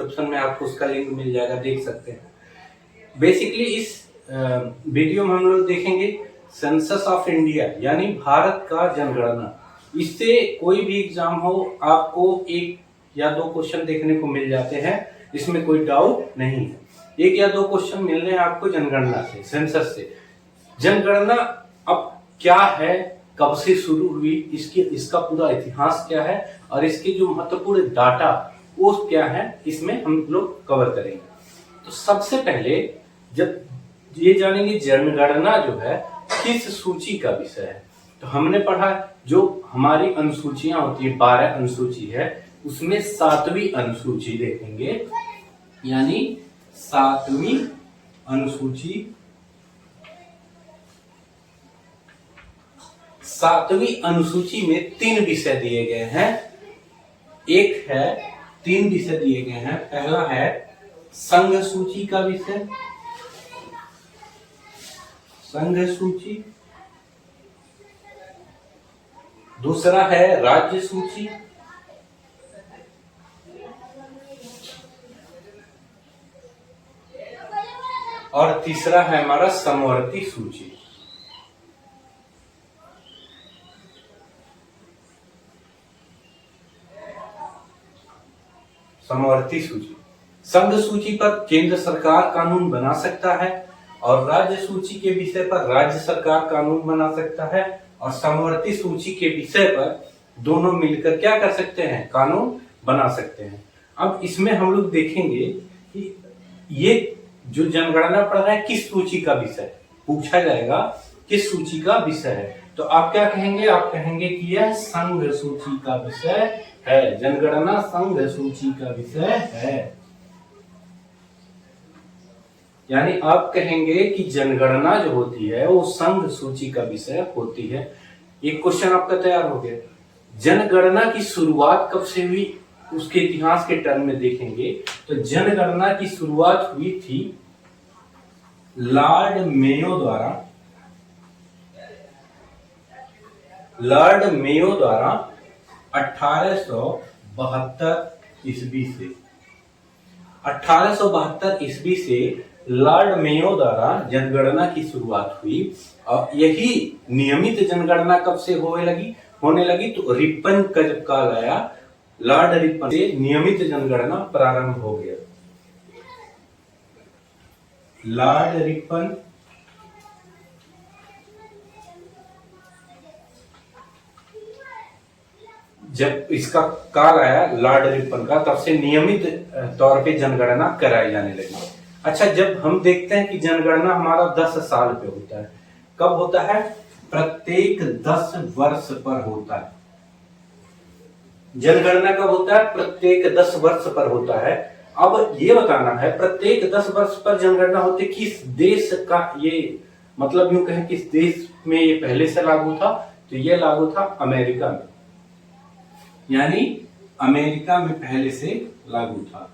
Description में आपको उसका लिंक मिल जाएगा, देख सकते हैं। बेसिकली इस वीडियो में हम लोग देखेंगे सेंसस ऑफ इंडिया यानी भारत का जनगणना। इससे कोई भी एग्जाम हो आपको 1 या 2 क्वेश्चन देखने को मिल जाते हैं, इसमें कोई डाउट नहीं है। 1 या 2 क्वेश्चन मिल रहे हैं आपको जनगणना से, सेंसस से। जनगणना अब क्या है, कब से शुरू हुई, इसका पूरा इतिहास क्या है और इसके जो महत्वपूर्ण डाटा वो क्या है, इसमें हम लोग कवर करेंगे। तो सबसे पहले जब ये जानेंगे जनगणना जो है किस सूची का विषय है, तो हमने पढ़ा जो हमारी अनुसूचियां होती है, 12 अनुसूची है, उसमें 7वीं अनुसूची देखेंगे, यानी 7वीं अनुसूची। 7वीं अनुसूची में 3 विषय दिए गए हैं। एक है 3 विषय दिए गए हैं। पहला है संघ सूची का विषय, संघ सूची। दूसरा है राज्य सूची, और तीसरा है हमारा समवर्ती सूची। समवर्ती सूची। संघ सूची पर केंद्र सरकार कानून बना सकता है और राज्य सूची के विषय पर राज्य सरकार कानून बना सकता है, और समवर्ती सूची के विषय पर दोनों मिलकर क्या कर सकते हैं, कानून बना सकते हैं। अब इसमें हम लोग देखेंगे कि ये जो जनगणना पढ़ रहा है किस सूची का विषय पूछा जाएगा, किस सूची का विषय है, तो आप क्या कहेंगे, आप कहेंगे कि यह संघ सूची का विषय है। जनगणना संघ सूची का विषय है, यानी आप कहेंगे कि जनगणना जो होती है वो संघ सूची का विषय होती है। एक क्वेश्चन आपका तैयार हो गया। जनगणना की शुरुआत कब से हुई, उसके इतिहास के टर्म में देखेंगे तो जनगणना की शुरुआत हुई थी लॉर्ड मेयो द्वारा। लॉर्ड मेयो द्वारा 1872 ईस्वी से। 1872 ईस्वी से लॉर्ड मेयो द्वारा जनगणना की शुरुआत हुई, और यही नियमित जनगणना कब से होने लगी तो रिपन का जब काल आया, लॉर्ड रिपन से नियमित जनगणना प्रारंभ हो गया। लॉर्ड रिपन जब इसका काल आया लॉर्ड रिपन का, तब से नियमित तौर पे जनगणना कराई जाने लगी। अच्छा, जब हम देखते हैं कि जनगणना हमारा 10 साल पे होता है, कब होता है, प्रत्येक 10 वर्ष पर होता है। जनगणना कब होता है, प्रत्येक 10 वर्ष पर होता है। अब ये बताना है प्रत्येक 10 वर्ष पर जनगणना होती किस देश का, ये मतलब यूं कहें किस देश में ये पहले से लागू था, तो ये लागू था अमेरिका में, यानी अमेरिका में पहले से लागू था।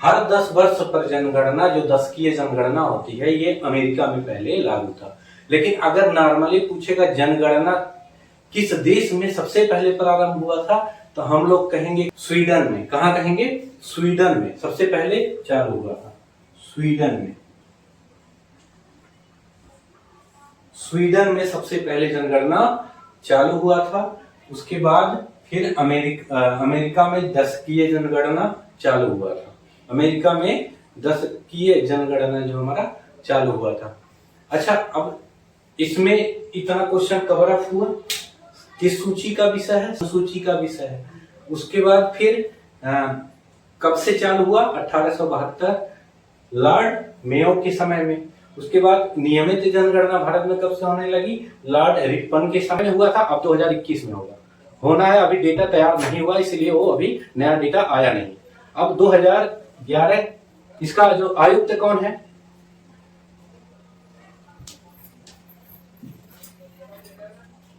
हर 10 वर्ष पर जनगणना, जो दशकीय जनगणना होती है, ये अमेरिका में पहले लागू था। लेकिन अगर नॉर्मली पूछेगा जनगणना किस देश में सबसे पहले प्रारंभ हुआ था, तो हम लोग कहेंगे स्वीडन में। कहां कहेंगे, स्वीडन में सबसे पहले चालू हुआ था, स्वीडन में। स्वीडन में सबसे पहले जनगणना चालू हुआ था। उसके बाद फिर अमेरिका में दशकीय जनगणना चालू हुआ था। अमेरिका में दशकीय जनगणना जो हमारा चालू हुआ था। अच्छा, अब इसमें इतना क्वेश्चन कवर अप हुआ, किस सूची का विषय है, सूची का विषय है। उसके बाद फिर कब से चालू हुआ, 1872 लॉर्ड मेयो के समय में। उसके बाद नियमित जनगणना भारत में कब से होने लगी, लॉर्ड रिपन के समय में हुआ था। अब 2021 में होना है, अभी डेटा तैयार नहीं हुआ, इसलिए वो अभी नया डेटा आया नहीं। अब 2011 इसका जो आयुक्त कौन है,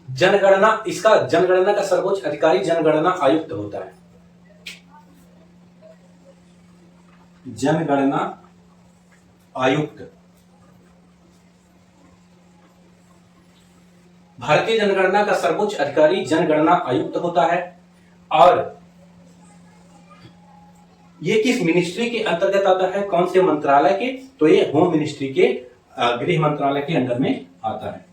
जनगणना का सर्वोच्च अधिकारी जनगणना आयुक्त होता है। जनगणना आयुक्त भारतीय जनगणना का सर्वोच्च अधिकारी जनगणना आयुक्त होता है, और ये किस मिनिस्ट्री के अंतर्गत आता है, कौन से मंत्रालय के? तो ये होम मिनिस्ट्री के, गृह मंत्रालय के अंडर में आता है।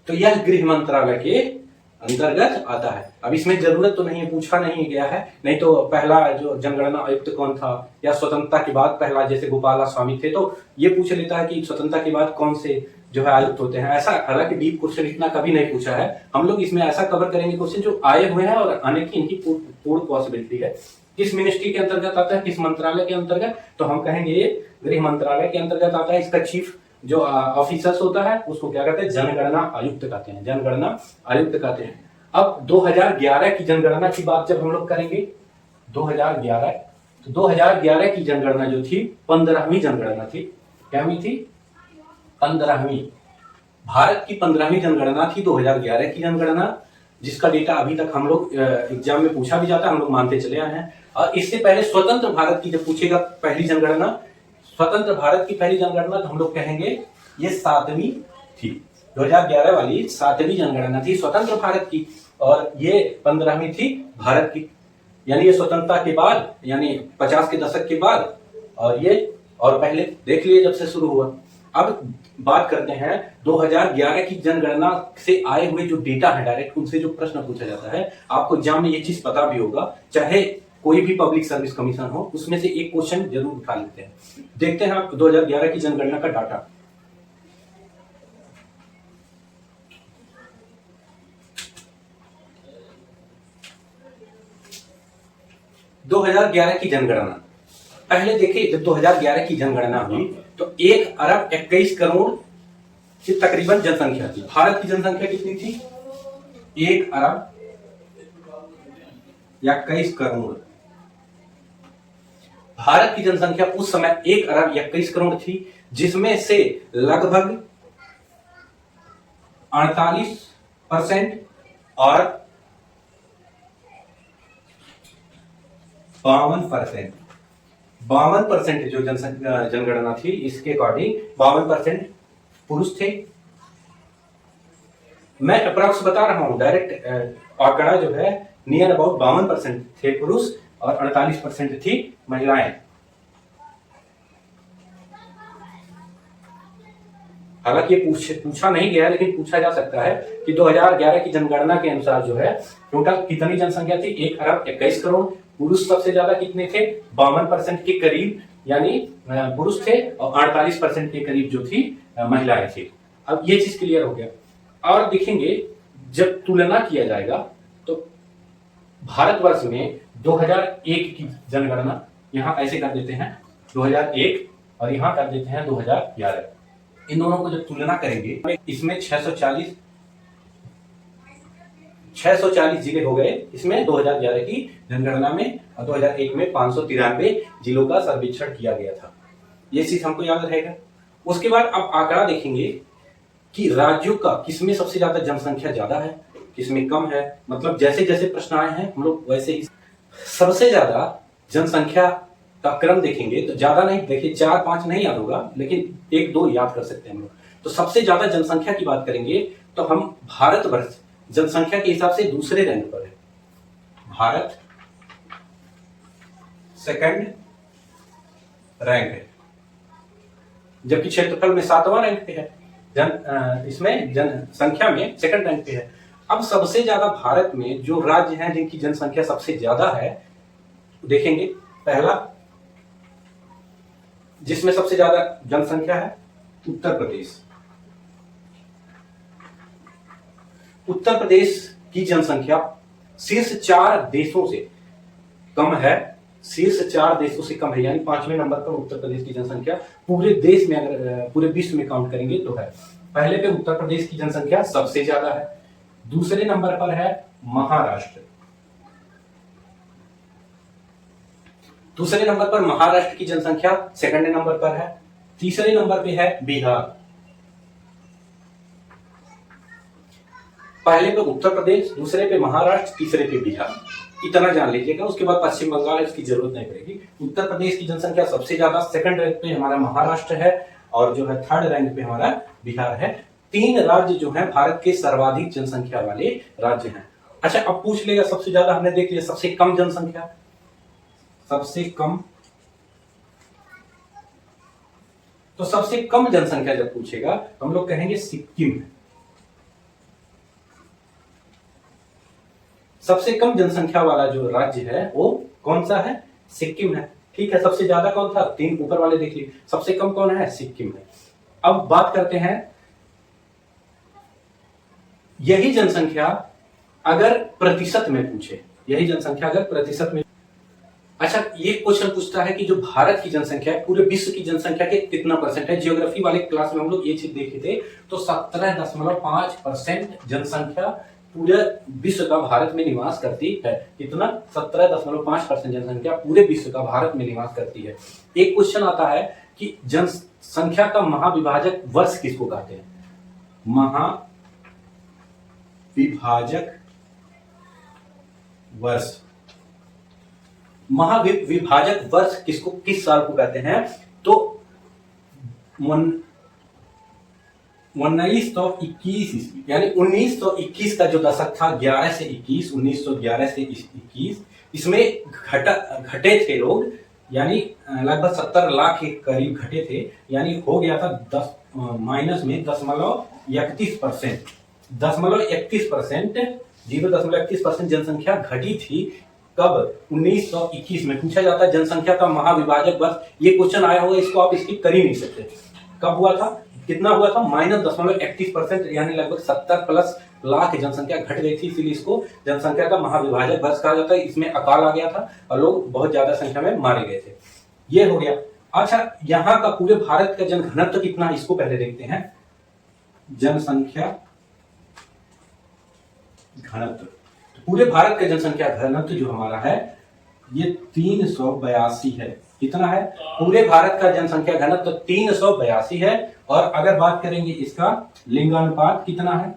तो यह गृह मंत्रालय के अंतर्गत आता है। अब इसमें जरूरत तो नहीं है, पूछा नहीं गया है, नहीं तो पहला जो जनगणना आयुक्त कौन था, या स्वतंत्रता के बाद पहला जैसे गोपाला स्वामी थे, तो ये पूछ लेता है कि स्वतंत्रता के बाद कौन से जो है आयुक्त होते हैं। ऐसा हालांकि डीप क्वेश्चन इतना कभी नहीं पूछा है। हम लोग इसमें ऐसा कवर करेंगे क्वेश्चन जो आए हुए हैं और आने की इनकी पूर्ण पॉसिबिलिटी है। किस मिनिस्ट्री के अंतर्गत आता है, किस मंत्रालय के अंतर्गत? तो हम कहेंगे ये गृह मंत्रालय के अंतर्गत आता है। इसका चीफ जो ऑफिसर्स होता है उसको क्या कहते हैं? जनगणना आयुक्त कहते हैं, जनगणना आयुक्त कहते हैं। अब 2011 की जनगणना की बात जब हम लोग करेंगे, 2011, तो 2011 की जनगणना जो थी 15वीं जनगणना थी। क्या हुई थी? 15वीं, भारत की 15वीं जनगणना थी 2011 की जनगणना, जिसका डेटा अभी तक हम लोग एग्जाम में पूछा भी जाता है, हम लोग मानते चले आए हैं। और इससे पहले स्वतंत्र भारत की जब पूछेगा पहली जनगणना, स्वतंत्र भारत की पहली जनगणना, तो हम लोग कहेंगे ये 7वीं थी। 2011 वाली 7वीं जनगणना थी स्वतंत्र भारत की, और ये 15वीं थी भारत की। यानी ये स्वतंत्रता के बाद, यानी 50 के दशक के बाद, और पहले देख लिए जब से शुरू हुआ। अब बात करते हैं 2011 की जनगणना से आए हुए जो डेटा है, डायरेक्ट उनसे जो प्रश्न पूछा जाता है। आपको एग्जाम में ये चीज पता भी होगा, चाहे कोई भी पब्लिक सर्विस कमीशन हो, उसमें से एक क्वेश्चन जरूर उठा लेते हैं। देखते हैं आप 2011 की जनगणना का डाटा। (2011 की जनगणना पहले देखिए, जब 2011 की जनगणना हुई तो 1,21,00,00,000 की तकरीबन जनसंख्या थी। भारत की जनसंख्या कितनी थी? 1,21,00,00,000। भारत की जनसंख्या उस समय 1,21,00,00,000 थी, जिसमें से लगभग 48% और 52% जो जनगणना थी, इसके अकॉर्डिंग 52% पुरुष थे। मैं अप्रॉक्स बता रहा हूं, डायरेक्ट आंकड़ा जो है नियर अबाउट 52% थे पुरुष और 48% थी महिलाएं। हालांकि ये पूछा नहीं गया, लेकिन पूछा जा सकता है कि 2011 की जनगणना के अनुसार जो है टोटल कितनी जनसंख्या थी? 1,21,00,00,000। पुरुष सबसे ज्यादा कितने थे? 52% के करीब, यानी पुरुष थे, और 48% के करीब जो थी महिलाएं थी। अब ये चीज क्लियर हो गया। और देखेंगे जब तुलना किया जाएगा तो भारतवर्ष में 2001 की जनगणना यहां ऐसे कर देते हैं 2001, और यहां कर देते हैं 2011। इन दोनों को जब तुलना करेंगे, इसमें 640 जिले हो गए इसमें 2011 की जनगणना में, और 2001 में 593 जिलों का सर्वेक्षण किया गया था। ये चीज हमको याद रहेगा। उसके बाद अब आंकड़ा देखेंगे कि राज्यों का किसमें सबसे ज्यादा जनसंख्या ज्यादा है, किसमें कम है। मतलब जैसे जैसे प्रश्न आए हैं हम लोग वैसे ही सबसे ज्यादा जनसंख्या का क्रम देखेंगे तो ज्यादा नहीं, देखिए 4-5 नहीं याद होगा, लेकिन 1-2 याद कर सकते हैं हम लोग। तो सबसे ज्यादा जनसंख्या की बात करेंगे तो हम भारतवर्ष जनसंख्या के हिसाब से दूसरे रैंक पर है। भारत सेकंड रैंक है, जबकि क्षेत्रफल में 7वां रैंक पे है। इसमें जनसंख्या में सेकंड रैंक पे है। अब सबसे ज्यादा भारत में जो राज्य हैं जिनकी जनसंख्या सबसे ज्यादा है, देखेंगे पहला जिसमें सबसे ज्यादा जनसंख्या है उत्तर प्रदेश। उत्तर प्रदेश की जनसंख्या शीर्ष 4 देशों से कम है, शीर्ष 4 देशों से कम है, यानी 5वें नंबर पर उत्तर प्रदेश की जनसंख्या पूरे देश में, अगर पूरे विश्व में काउंट करेंगे तो है। पहले पे उत्तर प्रदेश की जनसंख्या सबसे ज्यादा है, दूसरे नंबर पर है महाराष्ट्र, दूसरे नंबर पर महाराष्ट्र की जनसंख्या सेकंड नंबर पर है, तीसरे नंबर पे है बिहार, पहले पे उत्तर प्रदेश, दूसरे पे महाराष्ट्र, तीसरे पे बिहार। इतना जान लीजिएगा। उसके बाद पश्चिम बंगाल है, इसकी जरूरत नहीं पड़ेगी। उत्तर प्रदेश की जनसंख्या सबसे ज्यादा, सेकंड रैंक पे हमारा महाराष्ट्र है, और जो है थर्ड रैंक पे हमारा बिहार है। 3 राज्य जो है भारत के सर्वाधिक जनसंख्या वाले राज्य हैं। अच्छा अब पूछ लेगा सबसे ज्यादा, हमने देख लिया सबसे कम जनसंख्या, सबसे कम, तो सबसे कम जनसंख्या जब पूछेगा तो हम लोग कहेंगे सिक्किम है। सबसे कम जनसंख्या वाला जो राज्य है वो कौन सा है? सिक्किम है। ठीक है, सबसे ज्यादा कौन था? 3 ऊपर वाले देख लीजिए, सबसे कम कौन है? सिक्किम है। अब बात करते हैं, यही जनसंख्या अगर प्रतिशत में पूछे, यही जनसंख्या अगर प्रतिशत में, अच्छा ये क्वेश्चन पूछता है कि जो भारत की जनसंख्या है पूरे विश्व की जनसंख्या के कितना परसेंट है। जियोग्राफी वाले क्लास में हम लोग ये चीज देखे थे, तो 17.5% जनसंख्या पूरे विश्व का भारत में निवास करती है। कितना? 17.5% जनसंख्या पूरे विश्व का भारत में निवास करती है। एक क्वेश्चन आता है कि जनसंख्या का महाविभाजक वर्ष किसको कहते हैं? महाविभाजक वर्ष, महाविभाजक वर्ष किसको, किस साल को कहते हैं? तो 1921 ईस्वी, यानी 1921 का जो दशक था, 11 से 21, 1911 से 21, इसमें घटे थे लोग, यानी लगभग 70 लाख के करीब घटे थे, यानी हो गया था 10 माइनस में 0.31%, 0.31% जनसंख्या घटी थी। कब? 1921 में। पूछा जाता है जनसंख्या का महाविभाजक वर्ष, ये क्वेश्चन आया होगा, इसको आप स्किप कर ही नहीं सकते। कब हुआ था? कितना हुआ था? -0.31%, यानी लगभग 70 प्लस लाख जनसंख्या घट गई थी, इसीलिए इसको जनसंख्या का महाविभाजक वर्ष कहा जाता है। इसमें अकाल आ गया था और लोग बहुत ज्यादा संख्या में मारे गए थे। ये हो गया। अच्छा, यहाँ का पूरे भारत का जनघनत्व कितना है, इसको पहले देखते हैं। जनसंख्या घनत्व, पूरे भारत का जनसंख्या घनत्व जो हमारा है ये 382 है। कितना है? पूरे भारत का जनसंख्या घनत्व 382 है। और अगर बात करेंगे इसका लिंगानुपात कितना है,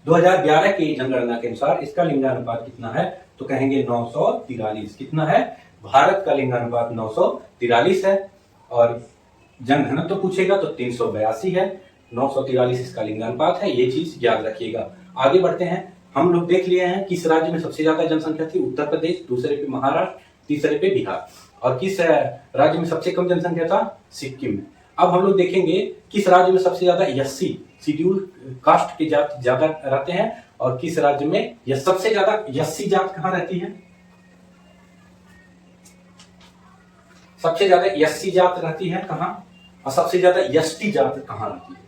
2011 की जनगणना के अनुसार इसका लिंगानुपात कितना है, तो कहेंगे 943। कितना है? भारत का लिंगानुपात 943 है। और जनघनत्व पूछेगा तो 382 है, 943 इसका लिंगानुपात है। ये चीज याद रखिएगा। आगे बढ़ते हैं। हम लोग देख लिए हैं किस राज्य में सबसे ज्यादा जनसंख्या थी, उत्तर प्रदेश, दूसरे पे महाराष्ट्र, तीसरे पे बिहार। और किस राज्य में सबसे कम जनसंख्या था? सिक्किम में। अब हम लोग देखेंगे किस राज्य में सबसे ज्यादा एससी शेड्यूल कास्ट के जात ज्यादा रहते हैं, और किस राज्य में यह सबसे ज्यादा एससी जात कहां रहती है? सबसे ज्यादा एससी जात रहती है कहां, और सबसे ज्यादा एसटी जात कहां रहती है?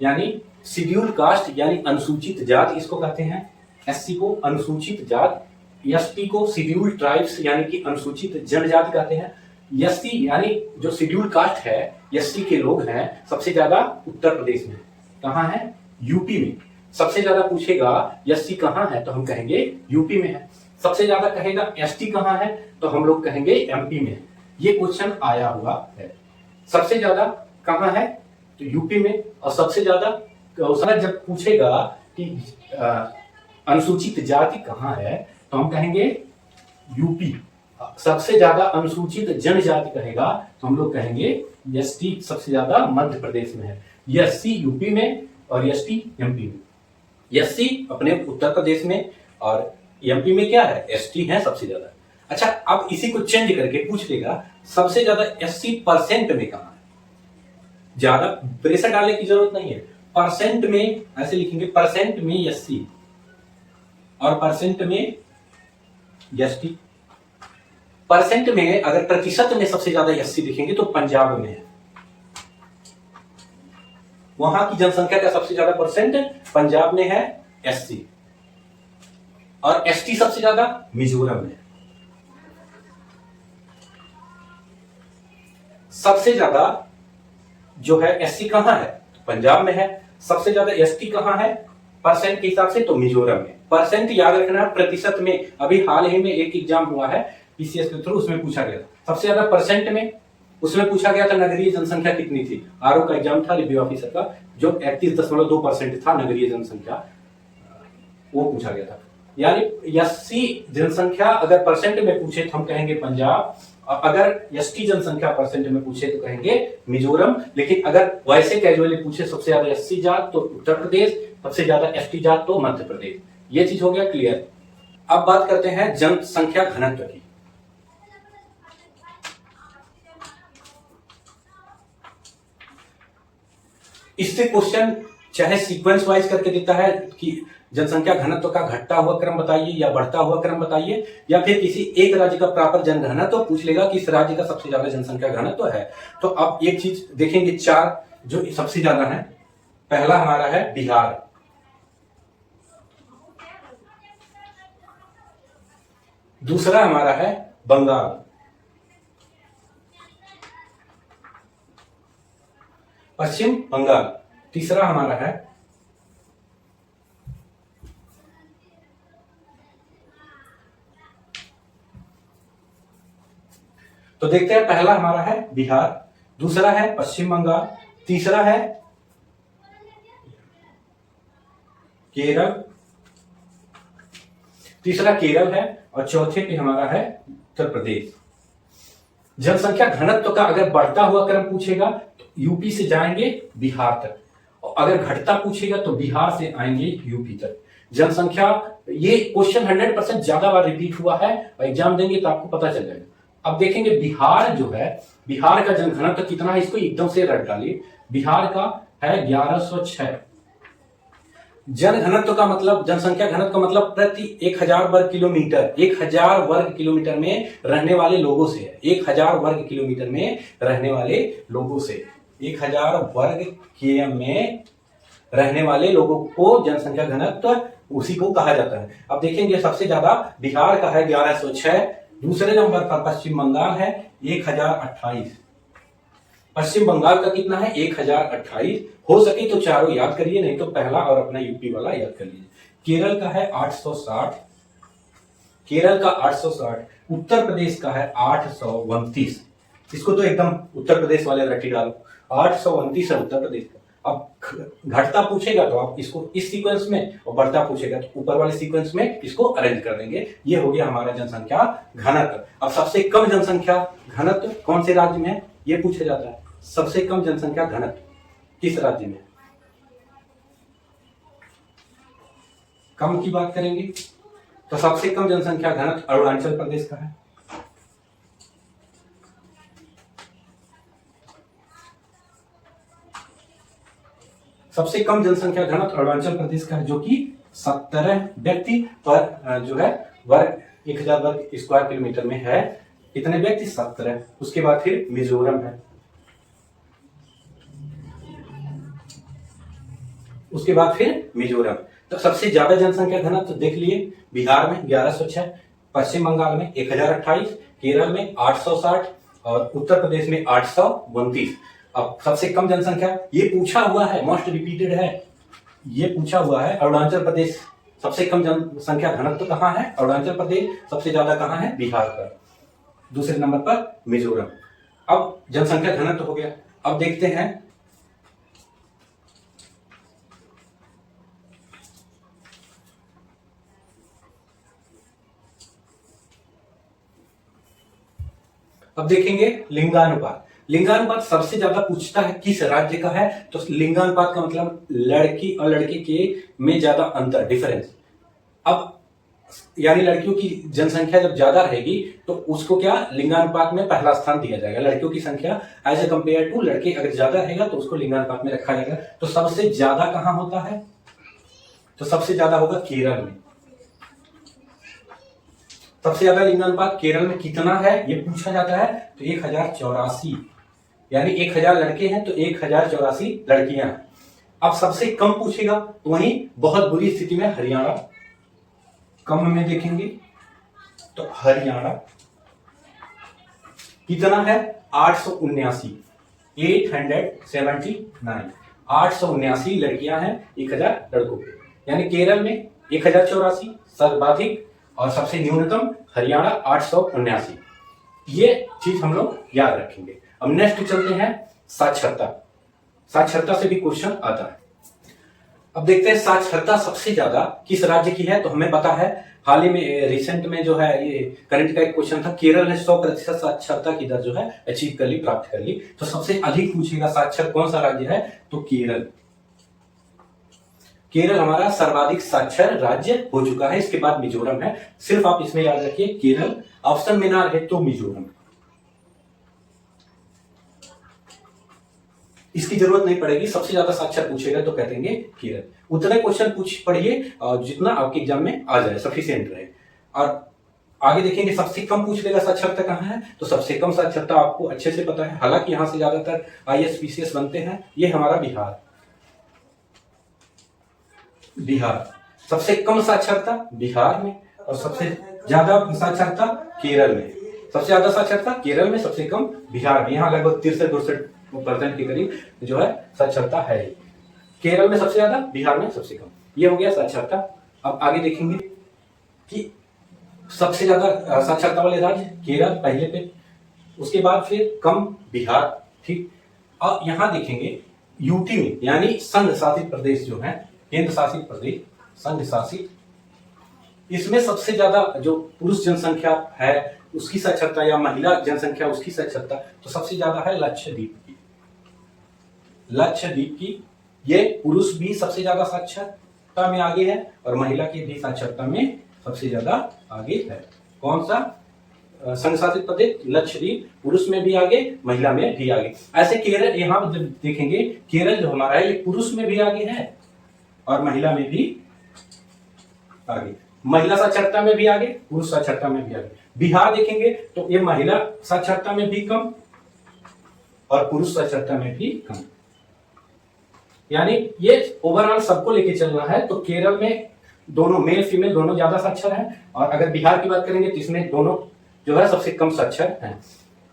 यानी शेड्यूल कास्ट यानी अनुसूचित जात इसको कहते हैं। एससी को अनुसूचित जात, एसटी को शेड्यूल ट्राइब्स यानी कि अनुसूचित जनजाति कहते हैं। एसटी यानी जो शेड्यूल कास्ट है, एसटी के लोग हैं सबसे ज्यादा उत्तर प्रदेश में। कहां है? यूपी में। सबसे ज्यादा पूछेगा एसटी कहां है तो हम कहेंगे यूपी में है। सबसे ज्यादा कहेगा एसटी कहां है तो हम लोग कहेंगे एमपी में। ये क्वेश्चन आया हुआ है। सबसे ज्यादा कहां है तो यूपी में, और सबसे ज्यादा जब पूछेगा कि अनुसूचित जाति कहां है तो हम कहेंगे यूपी। सबसे ज्यादा अनुसूचित जनजाति कहेगा तो हम लोग कहेंगे एसटी सबसे ज्यादा मध्य प्रदेश में है। एससी यूपी में और एसटी एमपी में। एससी अपने उत्तर प्रदेश में और एमपी में क्या है? एसटी है सबसे ज्यादा। अच्छा, अब इसी को चेंज करके पूछ लेगा सबसे ज्यादा एससी परसेंट में कहां है। ज्यादा प्रेशर डालने की जरूरत नहीं है, परसेंट में ऐसे लिखेंगे, परसेंट में एससी और परसेंट में एसटी। परसेंट में अगर प्रतिशत में सबसे ज्यादा एससी लिखेंगे तो पंजाब में है। वहां की जनसंख्या का सबसे ज्यादा परसेंट पंजाब में है एससी, और एसटी सबसे ज्यादा मिजोरम में। सबसे ज्यादा जो है एससी कहां है? पंजाब में है। सबसे ज्यादा एसटी कहां है परसेंट के हिसाब से? तो मिजोरम में। परसेंट याद रखना प्रतिशत में। अभी हाल ही में एक एग्जाम हुआ है पीसीएस के थ्रू, उसमें पूछा गया था सबसे ज्यादा परसेंट में, उसमें पूछा गया था नगरीय जनसंख्या कितनी थी। आरओ का एग्जाम था रिव्यू ऑफिसर का, जो 31.2% था नगरीय जनसंख्या, वो पूछा गया था। यानी 80 जनसंख्या अगर परसेंट में पूछे तो हम कहेंगे पंजाब, अगर एसटी जनसंख्या परसेंट में पूछे तो कहेंगे मिजोरम, लेकिन अगर वैसे कैजुअली पूछे सबसे ज्यादा एससी जात तो उत्तर प्रदेश, सबसे ज्यादा एसटी जात तो मध्य प्रदेश। ये चीज हो गया क्लियर। अब बात करते हैं जनसंख्या घनत्व की। इससे क्वेश्चन चाहे सीक्वेंस वाइज करके देता है कि जनसंख्या घनत्व का घटता हुआ क्रम बताइए या बढ़ता हुआ क्रम बताइए, या फिर किसी एक राज्य का प्रॉपर जनघनत्व पूछ लेगा कि इस राज्य का सबसे ज्यादा जनसंख्या घनत्व है। तो अब एक चीज देखेंगे, चार जो सबसे ज्यादा है। पहला हमारा है बिहार, दूसरा हमारा है बंगाल, पश्चिम बंगाल, तीसरा हमारा है तो देखते हैं, पहला हमारा है बिहार, दूसरा है पश्चिम बंगाल, तीसरा है केरल, तीसरा केरल है और चौथे पे हमारा है उत्तर प्रदेश। जनसंख्या घनत्व का अगर बढ़ता हुआ क्रम पूछेगा तो यूपी से जाएंगे बिहार तक, और अगर घटता पूछेगा तो बिहार से आएंगे यूपी तक। जनसंख्या, ये क्वेश्चन 100% ज्यादा बार रिपीट हुआ है और एग्जाम देंगे तो आपको पता चल जाएगा। अब देखेंगे बिहार जो है, बिहार का जनघनत्व कितना है, इसको एकदम से रट डालिए। बिहार का है 1106। जन घनत्व का मतलब, जनसंख्या घनत्व का मतलब प्रति 1000 वर्ग किलोमीटर, 1000 वर्ग किलोमीटर में रहने वाले लोगों से है। 1000 वर्ग किलोमीटर में रहने वाले लोगों से, 1000 वर्ग किलोमीटर में रहने वाले लोगों को जनसंख्या घनत्व उसी को कहा जाता है। अब देखेंगे सबसे ज्यादा बिहार का है 1106, दूसरे नंबर पर पश्चिम बंगाल है 1028। पश्चिम बंगाल का कितना है 1028। हो सके तो चारों याद करिए, नहीं तो पहला और अपना यूपी वाला याद कर लीजिए। केरल का है 860, केरल का 860, उत्तर प्रदेश का है 829। इसको तो एकदम उत्तर प्रदेश वाले रटी डालो, 829 है उत्तर प्रदेश का। अब घटता पूछेगा तो आप इसको इस सीक्वेंस में, और बढ़ता पूछेगा तो ऊपर वाले सीक्वेंस में इसको अरेंज कर देंगे। ये हो गया हमारा जनसंख्या घनत्व। अब सबसे कम जनसंख्या घनत्व कौन से राज्य में है ये पूछा जाता है। सबसे कम जनसंख्या घनत्व किस राज्य में? कम की बात करेंगे तो सबसे कम जनसंख्या घनत्व अरुणाचल प्रदेश का है। सबसे कम जनसंख्या घनत्व अरुणाचल प्रदेश का है, जो कि 17 व्यक्ति पर जो है वर्ग 1000 वर्ग स्क्वायर किलोमीटर में है। कितने व्यक्ति? 17। उसके बाद फिर मिजोरम है, उसके बाद फिर मिजोरम। तो सबसे ज्यादा जनसंख्या घनत्व तो देख लिए, बिहार में 1106, पश्चिम बंगाल में 1028, केरल में 860 और उत्तर प्रदेश में 829। अब सबसे कम जनसंख्या ये पूछा हुआ है, मोस्ट रिपीटेड है, ये पूछा हुआ है अरुणाचल प्रदेश। सबसे कम जनसंख्या घनत्व कहाँ है? अरुणाचल प्रदेश। सबसे ज्यादा कहाँ है? बिहार पर। दूसरे नंबर पर मिजोरम। अब जनसंख्या घनत्व हो गया। अब देखते हैं अब देखेंगे लिंगानुपात। लिंगानुपात सबसे ज्यादा पूछता है किस राज्य का है, तो लिंगानुपात का मतलब लड़की और लड़के के में ज्यादा अंतर, डिफरेंस। अब यानी लड़कियों की जनसंख्या जब ज्यादा रहेगी तो उसको क्या लिंगानुपात में पहला स्थान दिया जाएगा। लड़कियों की संख्या एज ए कंपेयर टू लड़के अगर ज्यादा रहेगा तो उसको लिंगानुपात में रखा जाएगा। तो सबसे ज्यादा कहां होता है? तो सबसे ज्यादा होगा केरल में। सबसे ज्यादा लिंगानुपात केरल में कितना है ये पूछा जाता है, तो 1084, यानी 1000 लड़के हैं तो 1084 लड़कियां हैं। अब सबसे कम पूछेगा तो वहीं बहुत बुरी स्थिति में हरियाणा। कम में देखेंगे तो हरियाणा कितना है? 879, 879, 879 लड़कियां हैं 1000 लड़कों पे। यानी केरल में 1084 सर्वाधिक और सबसे न्यूनतम हरियाणा 879। ये चीज हम लोग याद रखेंगे। अब नेक्स्ट चलते हैं साक्षरता। साक्षरता से भी क्वेश्चन आता है। अब देखते हैं साक्षरता सबसे ज्यादा किस राज्य की है। तो हमें पता है हाल ही में रिसेंट में जो है ये करंट का एक क्वेश्चन था, केरल ने 100% साक्षरता की दर जो है अचीव कर ली, प्राप्त कर ली। तो सबसे अधिक पूछेगा साक्षर कौन सा राज्य है, तो केरल। केरल हमारा सर्वाधिक साक्षर राज्य हो चुका है। इसके बाद मिजोरम है। सिर्फ आप इसमें याद रखिए केरल, ऑप्शन में ना रहे तो मिजोरम। इसकी जरूरत नहीं पड़ेगी, सबसे ज्यादा साक्षर पूछेगा तो कह देंगे केरल। उतने क्वेश्चन पढ़िए जितना आपके एग्जाम में आ जाए, सफिशिएंट रहे। और आगे देखेंगे सबसे कम पूछ लेगा साक्षरता कहाँ है, तो सबसे कम साक्षरता आपको अच्छे से पता है, हालांकि यहां से ज्यादातर आईएएस पीसीएस बनते हैं। ये हमारा बिहार। बिहार सबसे कम साक्षरता बिहार में, और सबसे ज्यादा साक्षरता केरल में। सबसे ज्यादा साक्षरता केरल में, सबसे कम बिहार में। यहाँ लगभग 63-64% के करीब जो है साक्षरता है। केरल में सबसे ज्यादा, बिहार में सबसे कम। ये हो गया साक्षरता। अब आगे देखेंगे कि सबसे ज्यादा साक्षरता वाले राज्य केरल पहले पे, उसके बाद फिर कम बिहार, ठीक। और यहां देखेंगे यूटी में, यानी संघ शासित प्रदेश जो है, केंद्र शासित प्रदेश, संघ शासित, इसमें सबसे ज्यादा जो पुरुष जनसंख्या है उसकी साक्षरता, या महिला जनसंख्या उसकी साक्षरता, तो सबसे ज्यादा है लक्षद्वीप की। लक्षद्वीप की ये पुरुष भी सबसे ज्यादा साक्षरता में आगे है, और महिला की भी साक्षरता में सबसे ज्यादा आगे है। कौन सा संघ शासित प्रदेश? लक्षद्वीप। पुरुष में भी आगे, महिला में भी आगे। ऐसे केरल, यहां जब देखेंगे केरल जो हमारा है ये पुरुष में भी आगे है और महिला में भी आगे। महिला साक्षरता में भी आगे, पुरुष साक्षरता में भी आगे। बिहार देखेंगे तो ये महिला साक्षरता में भी कम और पुरुष साक्षरता में भी कम। यानी ये ओवरऑल सबको लेके चलना है। तो केरल में दोनों मेल फीमेल दोनों ज्यादा साक्षर हैं, और अगर बिहार की बात करेंगे तो इसमें दोनों जो है सबसे कम साक्षर हैं।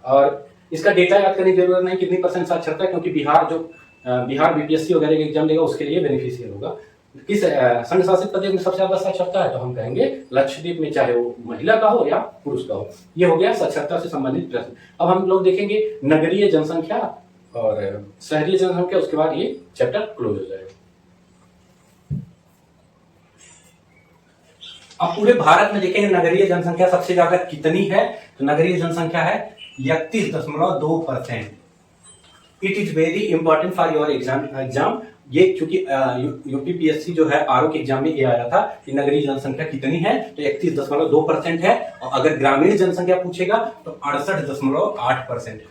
और इसका डेटा याद करने की जरूरत नहीं कितनी % साक्षरता, क्योंकि बिहार बीपीएससी वगैरह के एग्जाम देगा उसके लिए बेनिफिशियल होगा। किस संघ शासित प्रदेश में सबसे ज्यादा साक्षरता है, तो हम कहेंगे लक्षद्वीप में, चाहे वो महिला का हो या पुरुष का हो। ये हो गया साक्षरता से संबंधित प्रश्न। अब हम लोग देखेंगे नगरीय जनसंख्या और शहरी जनसंख्या, उसके बाद ये चैप्टर क्लोज हो जाएगा। अब पूरे भारत में देखेंगे नगरीय जनसंख्या सबसे ज्यादा कितनी है, तो नगरीय जनसंख्या है 31.2%। It is very important for your exam. ये क्योंकि यूपीपीएससी जो है आरओ के एग्जाम में ये आया था कि नगरीय जनसंख्या कितनी है, तो 31.2% है। और अगर ग्रामीण जनसंख्या पूछेगा तो 68.8% है।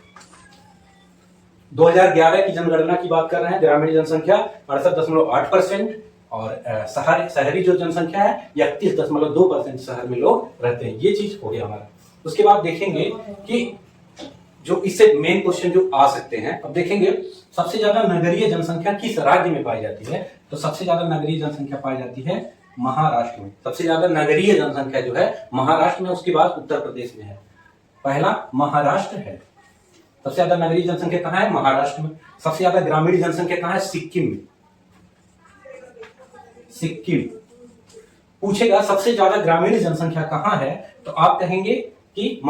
2011 की जनगणना की बात कर रहे हैं। ग्रामीण जनसंख्या 68.8% और शहरी जो जनसंख्या है 31.2% शहर में लोग रहते हैं। ये चीज हो गया हमारा। उसके बाद देखेंगे कि जो इससे मेन क्वेश्चन जो आ सकते हैं, अब देखेंगे सबसे ज्यादा नगरीय जनसंख्या किस राज्य में पाई जाती है, तो सबसे ज्यादा नगरीय जनसंख्या पाई जाती है महाराष्ट्र में। सबसे ज्यादा नगरीय जनसंख्या जो है महाराष्ट्र में, उसके बाद उत्तर प्रदेश में है। पहला महाराष्ट्र है। सबसे ज्यादा नगरीय जनसंख्या कहाँ है? महाराष्ट्र में। सबसे ज्यादा ग्रामीण जनसंख्या कहाँ है? सिक्किम में। सिक्किम पूछेगा सबसे ज्यादा ग्रामीण जनसंख्या कहाँ है, तो आप कहेंगे कि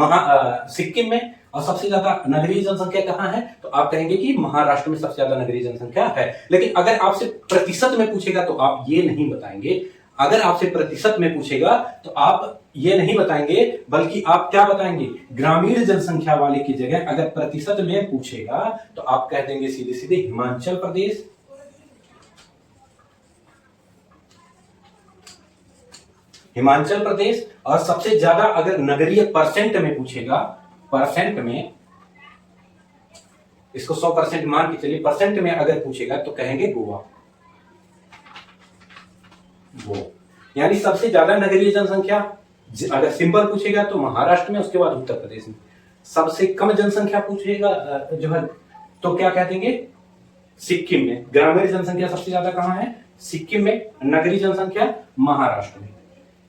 सिक्किम में। और सबसे ज्यादा नगरीय जनसंख्या कहाँ है, तो आप कहेंगे कि महाराष्ट्र में सबसे ज्यादा नगरीय जनसंख्या है। लेकिन अगर आपसे प्रतिशत में पूछेगा तो आप ये नहीं बताएंगे। अगर आपसे प्रतिशत में पूछेगा तो आप ये नहीं बताएंगे, बल्कि आप क्या बताएंगे? ग्रामीण जनसंख्या वाले की जगह अगर प्रतिशत में पूछेगा तो आप कह देंगे सीधे सीधे हिमाचल प्रदेश, हिमाचल प्रदेश। और सबसे ज्यादा अगर नगरीय परसेंट में पूछेगा, परसेंट में, इसको 100% मान के चलिए, परसेंट में अगर पूछेगा तो कहेंगे गोवा। यानी सबसे ज्यादा नगरीय जनसंख्या अगर सिंपल पूछेगा तो महाराष्ट्र में, उसके बाद उत्तर प्रदेश में। सबसे कम जनसंख्या पूछेगा जो है तो क्या कह देंगे? सिक्किम में। ग्रामीण जनसंख्या सबसे ज्यादा कहां है? सिक्किम में। नगरीय जनसंख्या महाराष्ट्र में।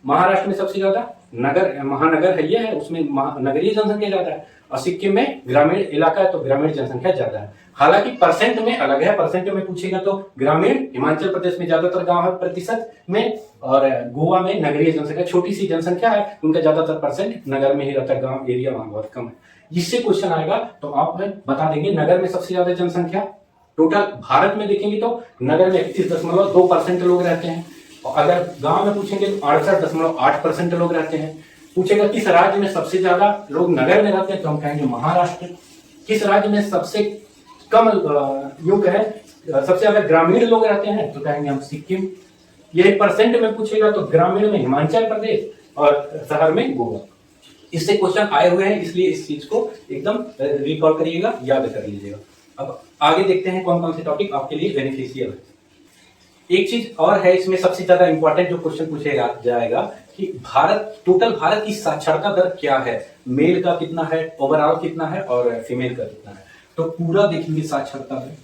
महाराष्ट्र में सबसे ज्यादा महानगर है, ये है, उसमें नगरीय जनसंख्या ज्यादा है। और सिक्किम में ग्रामीण इलाका है तो ग्रामीण जनसंख्या ज्यादा है। हालांकि परसेंट में अलग है। परसेंट में पूछेगा तो ग्रामीण, हिमाचल प्रदेश में ज्यादातर गांव है प्रतिशत में, और गोवा में नगरीय जनसंख्या, छोटी सी जनसंख्या है, उनका ज्यादातर परसेंट नगर में ही रहता है, गांव एरिया वहां बहुत कम है। जिससे क्वेश्चन आएगा तो आप बता देंगे नगर में सबसे ज्यादा जनसंख्या टोटल भारत में देखेंगे तो नगर में 31.2% लोग रहते हैं, और अगर गांव में पूछेंगे तो 68.8% लोग रहते हैं। पूछेगा किस राज्य में सबसे ज्यादा लोग नगर में रहते हैं, तो हम कहेंगे महाराष्ट्र। किस राज्य में सबसे कम युग है, सबसे ज्यादा ग्रामीण लोग रहते हैं, तो कहेंगे हम सिक्किम। यही परसेंट में पूछेगा तो ग्रामीण में हिमाचल प्रदेश और शहर में गोवा। इससे क्वेश्चन आए हुए हैं, इसलिए इस चीज को एकदम रिकॉल करिएगा, याद कर लीजिएगा। अब आगे देखते हैं कौन कौन से टॉपिक आपके लिए बेनिफिशियल है। एक चीज और है इसमें, सबसे ज्यादा इंपॉर्टेंट जो क्वेश्चन पूछेगा जाएगा कि टोटल भारत की साक्षरता दर क्या है, मेल का कितना है, ओवरऑल कितना है और फीमेल का कितना है। तो पूरा देखेंगे साक्षरता दर।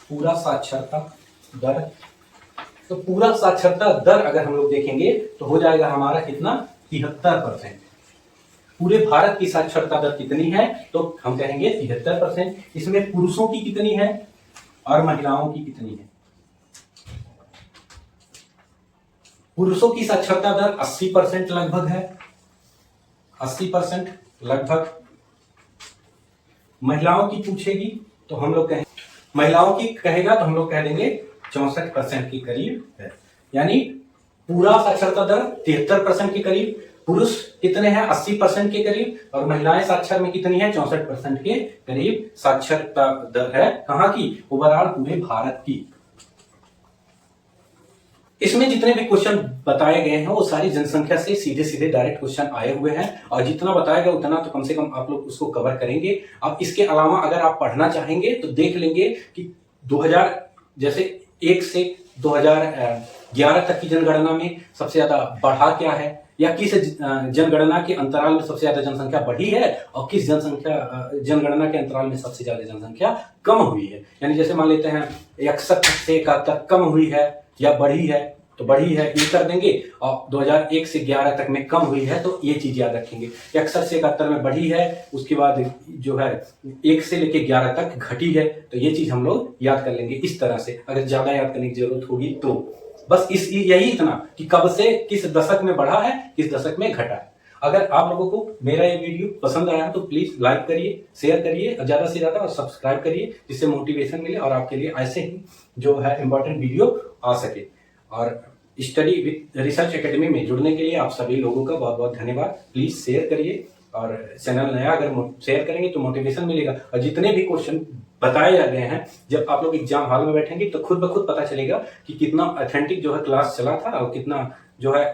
पूरा साक्षरता दर, तो पूरा साक्षरता दर अगर हम लोग देखेंगे तो हो जाएगा हमारा कितना, 73%। पूरे भारत की साक्षरता दर कितनी है, तो हम कहेंगे 73%। इसमें पुरुषों की कितनी है और महिलाओं की कितनी है। पुरुषों की साक्षरता दर 80% लगभग है, 80% लगभग। महिलाओं की पूछेगी तो हम लोग कहेंगे, महिलाओं की कहेगा तो हम लोग कह देंगे 64% के करीब है। यानी पूरा साक्षरता दर 73% के करीब, पुरुष कितने हैं 80% के करीब, और महिलाएं साक्षर में कितनी है 64% के करीब साक्षरता दर है। कहां की, ओवरऑल पूरे भारत की। इसमें जितने भी क्वेश्चन बताए गए हैं वो सारी जनसंख्या से सीधे सीधे डायरेक्ट क्वेश्चन आए हुए हैं, और जितना बताया गया उतना तो कम से कम आप लोग उसको कवर करेंगे। अब इसके अलावा अगर आप पढ़ना चाहेंगे तो देख लेंगे कि 2000 जैसे 1 से 2011 तक की जनगणना में सबसे ज्यादा बढ़ा क्या है, या किस जनगणना के अंतराल में सबसे ज्यादा जनसंख्या बढ़ी है, और किस जनगणना के अंतराल में सबसे ज्यादा जनसंख्या कम हुई है। यानी जैसे मान लेते हैं 61 से 71 कम हुई है या बढ़ी है, तो बढ़ी है ये कर देंगे, और 2001 से 11 तक में कम हुई है तो ये चीज याद रखेंगे। 61 से 71 में बढ़ी है, उसके बाद जो है 1 से लेके 11 तक घटी है, तो ये चीज हम लोग याद कर लेंगे इस तरह से। अगर ज्यादा याद करने की जरूरत होगी तो बस यही इतना कि कब से किस दशक में बढ़ा है, किस दशक में घटा है। अगर आप लोगों को मेरा ये वीडियो पसंद आया तो प्लीज लाइक करिए, शेयर करिए और ज्यादा से ज्यादा, और सब्सक्राइब करिए, जिससे मोटिवेशन मिले और आपके लिए ऐसे ही जो है इंपॉर्टेंट वीडियो आ सके। और स्टडी विद रिसर्च एकेडमी में जुड़ने के लिए आप सभी लोगों का बहुत बहुत धन्यवाद। प्लीज शेयर करिए, और चैनल नया अगर शेयर करेंगे तो मोटिवेशन मिलेगा। और जितने भी क्वेश्चन बताए जा गए हैं, जब आप लोग एग्जाम हॉल में बैठेंगे तो खुद ब खुद पता चलेगा कि कितना ऑथेंटिक जो है क्लास चला था और कितना जो है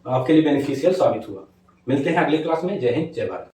आपके लिए बेनिफिशियल साबित हुआ। मिलते हैं अगले क्लास में। जय हिंद, जय भारत।